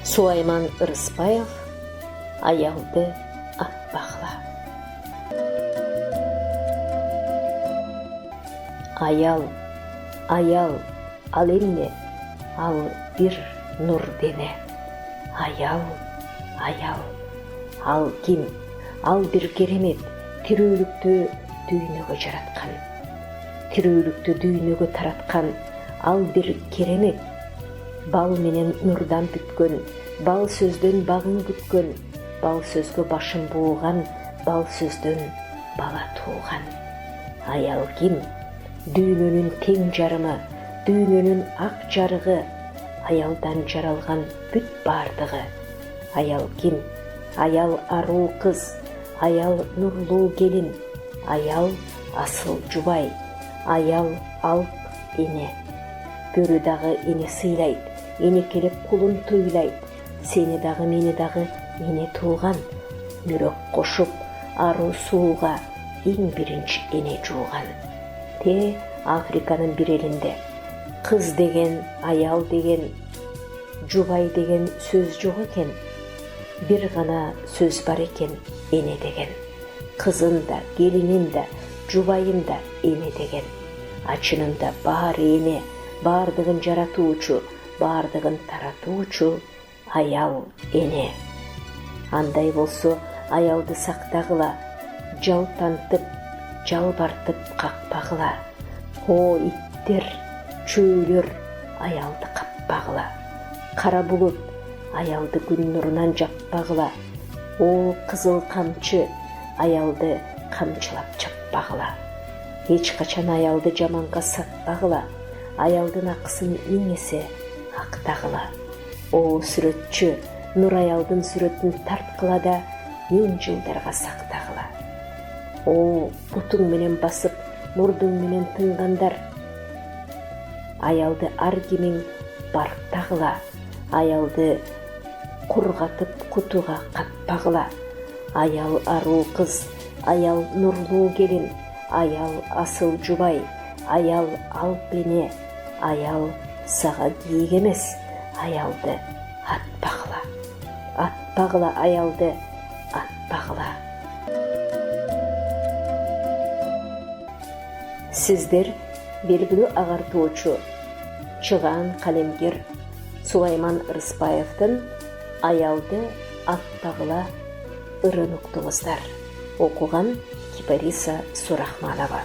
Сулайман Ырыспаев аялды атпақла. Аял, ал эмне, ал бир нур дене. Аял, ал ким? Ал бир керемет, тирүүлүктү дүйнөгө жараткан. Тирүүлүктү дүйнөгө тараткан ал бир керемет. Бал менен нурдан бүткөн, бал сөздөн багың күткөн, бал сөзгө башын бууган, бал сөздөн бала тууган. Аял ким? Дүйнөнүн тең жарымы, дүйнөнүн ак жарыгы, аялдан жаралган бүт бардыгы. Аял ким? Аял аруу кыз, аял нурлуу келин, аял асыл жубай, аял алп эне. Бөрү дагы эне сыйлайт, эне келип кулун туйлайт, сени дагы мени дагы эне тууган. Мүрөк кошуп аруу сууга эң биринчи эне жууган. Те Африканын бир элинде кыз деген, аял деген, жубай деген сөз жок экен. Бир гана сөз бар экен, эне деген. Кызын да, келинин да, жубайын да эне деген. Чынында баары эне, бардыгын жаратуучу, бардыгын таратуучу аял эне. Андай болсо аялды сактагыла, жалтантып, жалбартып какпагыла. О иттер, чөйлөр, аялды каппагыла. Кара булут, аялды күн нурунан жаппагыла. О кызыл камчы, аялды камчылап чаппагыла. Эч качан аялды жаманга сатпагыла. Аялдын акысын эң эсе актагыла. О сүрөтчү, нур аялдын сүрөтүн тарткыла да эң жылдарга сактагыла. О бутуң менен басып, мурдуң менен тынгандар, аялды ар кимиң барктагыла. Аялды кургатып кутуга катпагыла. Аял аруу кыз, аял нурлуу келин, аял асыл жубай, аял алп эне, аял сага кийик эмес, аялды атпагыла. Атпагыла аялды, атпагыла. Сиздер белгилүү агартуучу, чыгаан калемгер Сулайман Ырыспаевдин аялды атпагыла ырын уктуңуздар. Окуган Кипариса Сурахманова.